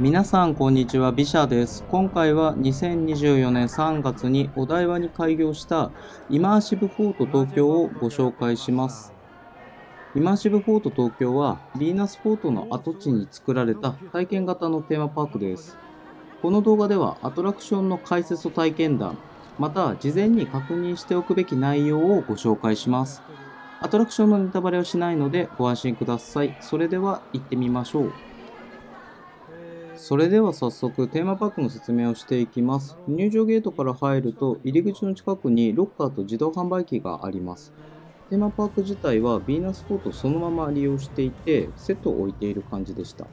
皆さんこんにちは、ビシャです。今回は2024年3月にお台場に開業したイマーシブフォート東京をご紹介します。イマーシブフォート東京はヴィーナスフォートの跡地に作られた体験型のテーマパークです。この動画ではアトラクションの解説と体験談、また事前に確認しておくべき内容をご紹介します。アトラクションのネタバレをしないのでご安心ください。それでは行ってみましょう。それでは早速テーマパークの説明をしていきます。入場ゲートから入ると入り口の近くにロッカーと自動販売機があります。テーマパーク自体はヴィーナスフォートをそのまま利用していてセットを置いている感じでした。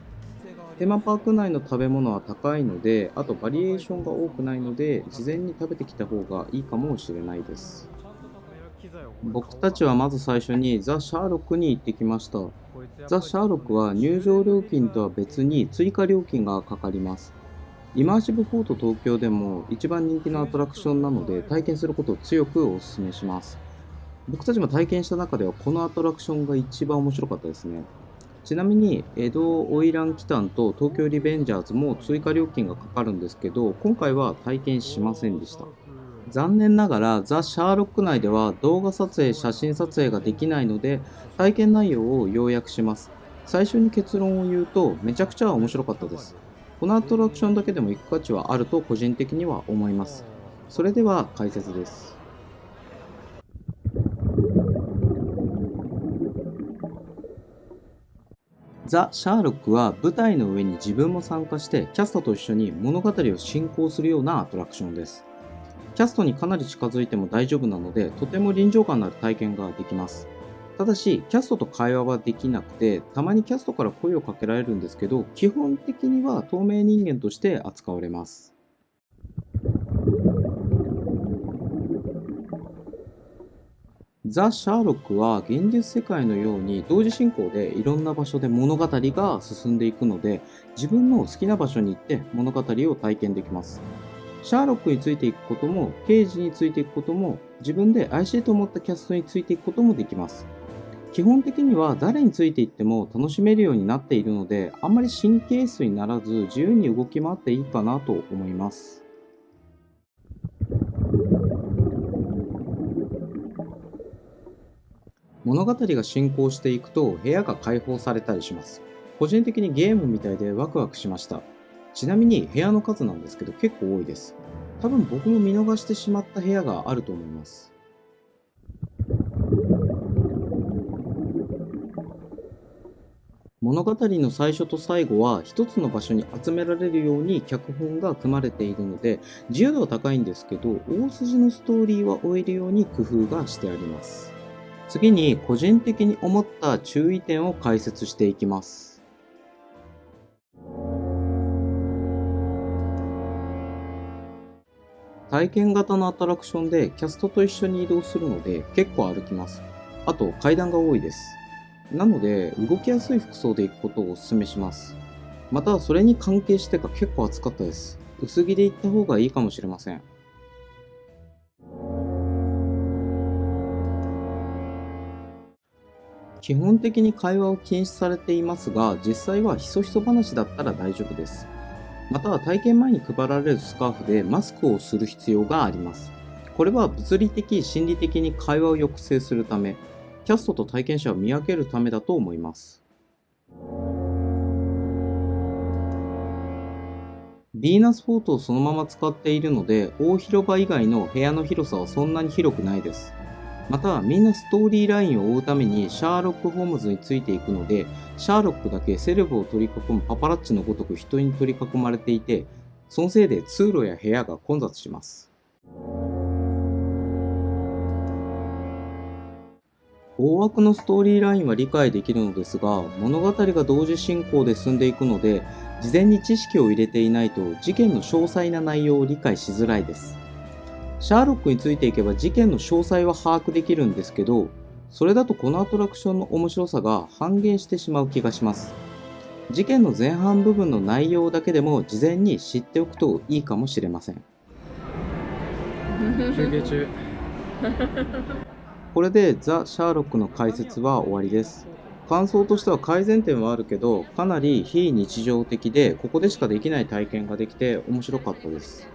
テーマパーク内の食べ物は高いので、あとバリエーションが多くないので事前に食べてきた方がいいかもしれないです。僕たちはまず最初にザ・シャーロックに行ってきました。ザ・シャーロックは入場料金とは別に追加料金がかかります。イマーシブフォート東京でも一番人気のアトラクションなので体験することを強くお勧めします。僕たちも体験した中ではこのアトラクションが一番面白かったですね。ちなみに江戸花魁奇譚と東京リベンジャーズも追加料金がかかるんですけど、今回は体験しませんでした。残念ながらザ・シャーロック内では動画撮影、写真撮影ができないので体験内容を要約します。最初に結論を言うとめちゃくちゃ面白かったです。このアトラクションだけでも行く価値はあると個人的には思います。それでは解説です。ザ・シャーロックは舞台の上に自分も参加してキャストと一緒に物語を進行するようなアトラクションです。キャストにかなり近づいても大丈夫なので、とても臨場感のある体験ができます。ただし、キャストと会話はできなくて、たまにキャストから声をかけられるんですけど、基本的には透明人間として扱われます。ザ・シャーロックは現実世界のように同時進行でいろんな場所で物語が進んでいくので、自分の好きな場所に行って物語を体験できます。シャーロックについていくことも、刑事についていくことも、自分で怪しいと思ったキャストについていくこともできます。基本的には誰についていっても楽しめるようになっているので、あんまり神経質にならず自由に動き回っていいかなと思います。物語が進行していくと部屋が開放されたりします。個人的にゲームみたいでワクワクしました。ちなみに部屋の数なんですけど結構多いです。多分僕も見逃してしまった部屋があると思います。物語の最初と最後は一つの場所に集められるように脚本が組まれているので、自由度は高いんですけど大筋のストーリーは追えるように工夫がしてあります。次に個人的に思った注意点を解説していきます。体験型のアトラクションでキャストと一緒に移動するので結構歩きます。あと階段が多いです。なので動きやすい服装で行くことをお勧めします。またそれに関係してか結構暑かったです。薄着で行った方がいいかもしれません。基本的に会話を禁止されていますが、実際はひそひそ話だったら大丈夫です。また体験前に配られるスカーフでマスクをする必要があります。これは物理的、心理的に会話を抑制するため、キャストと体験者を見分けるためだと思います。ヴィーナスフォートをそのまま使っているので、大広場以外の部屋の広さはそんなに広くないです。また、みんなストーリーラインを追うためにシャーロック・ホームズについていくので、シャーロックだけセレブを取り囲むパパラッチのごとく人に取り囲まれていて、そのせいで通路や部屋が混雑します。大枠のストーリーラインは理解できるのですが、物語が同時進行で進んでいくので、事前に知識を入れていないと事件の詳細な内容を理解しづらいです。シャーロックについていけば事件の詳細は把握できるんですけど、それだとこのアトラクションの面白さが半減してしまう気がします。事件の前半部分の内容だけでも事前に知っておくといいかもしれません。休憩中。これでザ・シャーロックの解説は終わりです。感想としては改善点はあるけど、かなり非日常的で、ここでしかできない体験ができて面白かったです。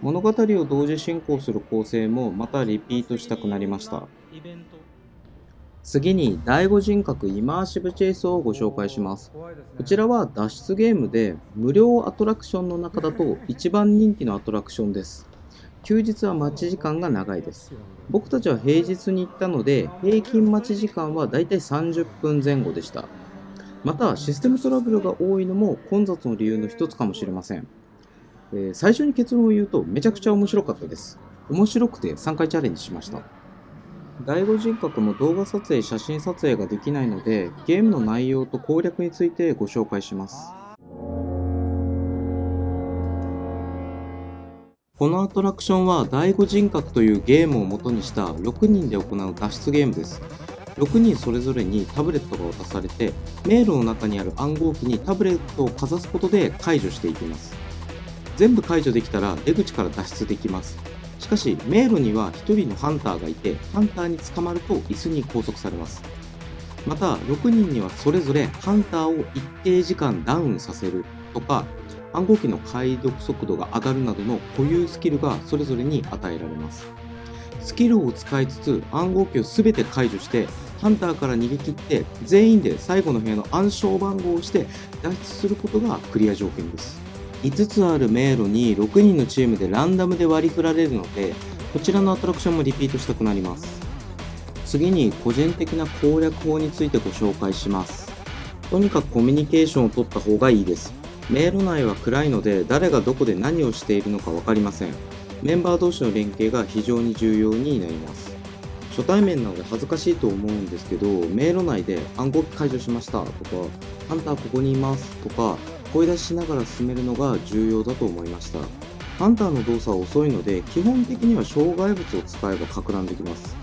物語を同時進行する構成もまたリピートしたくなりました。次に第5人格イマーシブチェイスをご紹介します。こちらは脱出ゲームで無料アトラクションの中だと一番人気のアトラクションです。休日は待ち時間が長いです。僕たちは平日に行ったので平均待ち時間はだいたい30分前後でした。またシステムトラブルが多いのも混雑の理由の一つかもしれません。最初に結論を言うとめちゃくちゃ面白かったです。面白くて3回チャレンジしました。第5人格も動画撮影、写真撮影ができないので、ゲームの内容と攻略についてご紹介します。このアトラクションは第5人格というゲームを元にした6人で行う脱出ゲームです。6人それぞれにタブレットが渡されて、迷路の中にある暗号機にタブレットをかざすことで解除していきます。全部解除できたら出口から脱出できます。しかし迷路には1人のハンターがいて、ハンターに捕まると椅子に拘束されます。また6人にはそれぞれハンターを一定時間ダウンさせるとか、暗号機の解読速度が上がるなどの固有スキルがそれぞれに与えられます。スキルを使いつつ暗号機を全て解除してハンターから逃げ切って、全員で最後の部屋の暗証番号をして脱出することがクリア条件です。5つある迷路に6人のチームでランダムで割り振られるので、こちらのアトラクションもリピートしたくなります。次に個人的な攻略法についてご紹介します。とにかくコミュニケーションを取った方がいいです。迷路内は暗いので誰がどこで何をしているのか分かりません。メンバー同士の連携が非常に重要になります。初対面なので恥ずかしいと思うんですけど、迷路内で暗号機解除しましたとか、ハンターここにいますとか声出ししながら進めるのが重要だと思いました。ハンターの動作は遅いので、基本的には障害物を使えばか乱できます。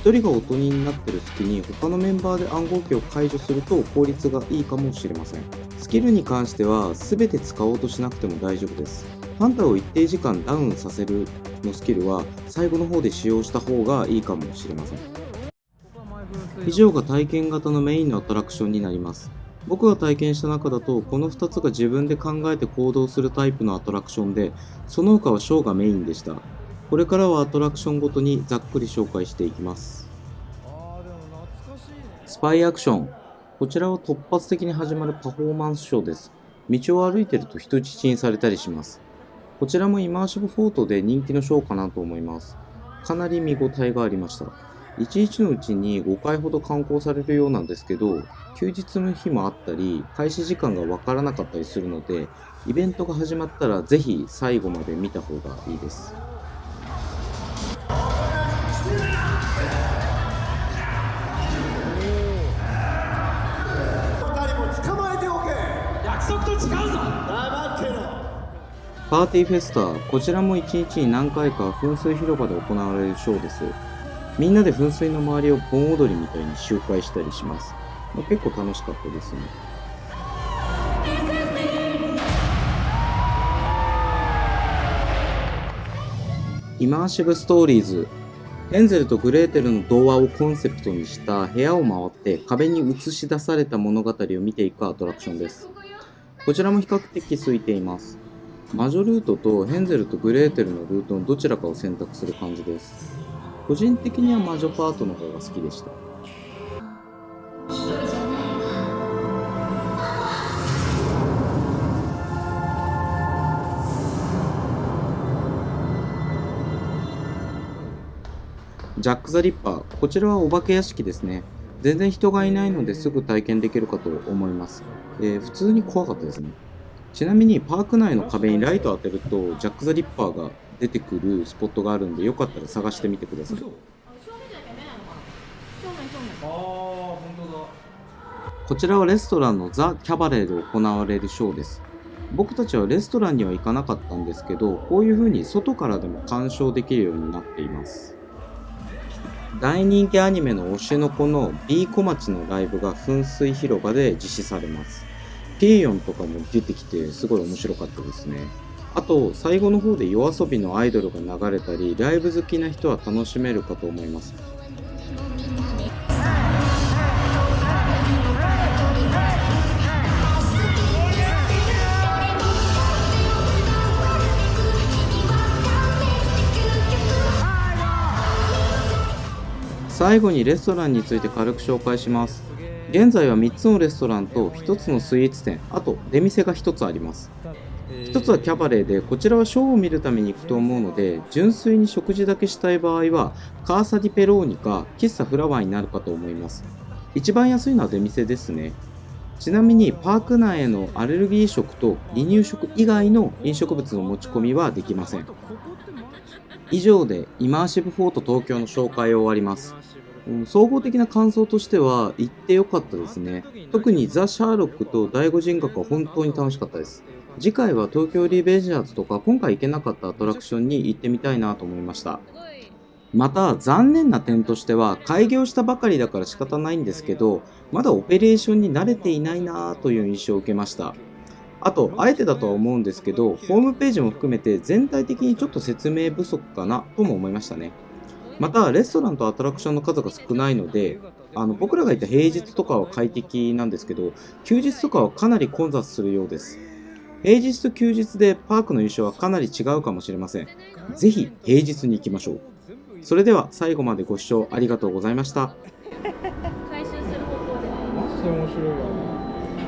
1人がおとりになっている隙に他のメンバーで暗号機を解除すると効率がいいかもしれません。スキルに関しては全て使おうとしなくても大丈夫です。ハンターを一定時間ダウンさせるのスキルは最後の方で使用した方がいいかもしれません。以上が体験型のメインのアトラクションになります。僕が体験した中だとこの2つが自分で考えて行動するタイプのアトラクションで、その他はショーがメインでした。これからはアトラクションごとにざっくり紹介していきます。スパイアクション。こちらは突発的に始まるパフォーマンスショーです。道を歩いていると人質にされたりします。こちらもイマーシブフォートで人気のショーかなと思います。かなり見応えがありました。1日のうちに5回ほど観光されるようなんですけど、休日の日もあったり、開始時間がわからなかったりするので、イベントが始まったらぜひ最後まで見た方がいいです。パーティーフェスタ、こちらも1日に何回か噴水広場で行われるショーです。みんなで噴水の周りを盆踊りみたいに周回したりします。結構楽しかったですね。イマーシブストーリーズ。ヘンゼルとグレーテルの童話をコンセプトにした部屋を回って壁に映し出された物語を見ていくアトラクションです。こちらも比較的空いています。魔女ルートとヘンゼルとグレーテルのルートのどちらかを選択する感じです。個人的には魔女パートの方が好きでした。ジャック・ザ・リッパー。こちらはお化け屋敷ですね。全然人がいないのですぐ体験できるかと思います。普通に怖かったですね。ちなみにパーク内の壁にライトを当てるとジャック・ザ・リッパーが出てくるスポットがあるんで、よかったら探してみてください。こちらはレストランのザ・キャバレーで行われるショーです。僕たちはレストランには行かなかったんですけど、こういう風に外からでも鑑賞できるようになっています。大人気アニメの推しの子の B 小町のライブが噴水広場で実施されます。ピーヨンとかも出てきてすごい面白かったですね。あと最後の方で夜遊びのアイドルが流れたり、ライブ好きな人は楽しめるかと思います。最後にレストランについて軽く紹介します。現在は3つのレストランと1つのスイーツ店、あと出店が1つあります。1つはキャバレーで、こちらはショーを見るために行くと思うので、純粋に食事だけしたい場合はカーサディペローニか喫茶フラワーになるかと思います。一番安いのは出店ですね。ちなみにパーク内へのアレルギー食と離乳食以外の飲食物の持ち込みはできません。以上でイマーシブフォート東京の紹介を終わります。総合的な感想としては行ってよかったですね。特にザ・シャーロックと第五人格は本当に楽しかったです。次回は東京リベンジャーズとか今回行けなかったアトラクションに行ってみたいなと思いました。また残念な点としては開業したばかりだから仕方ないんですけど、まだオペレーションに慣れていないなという印象を受けました。あと、あえてだとは思うんですけど、ホームページも含めて全体的にちょっと説明不足かなとも思いましたね。また、レストランとアトラクションの数が少ないので、僕らがいた平日とかは快適なんですけど、休日とかはかなり混雑するようです。平日と休日でパークの印象はかなり違うかもしれません。ぜひ平日に行きましょう。それでは最後までご視聴ありがとうございました。回収する方向で。マジで面白いわ。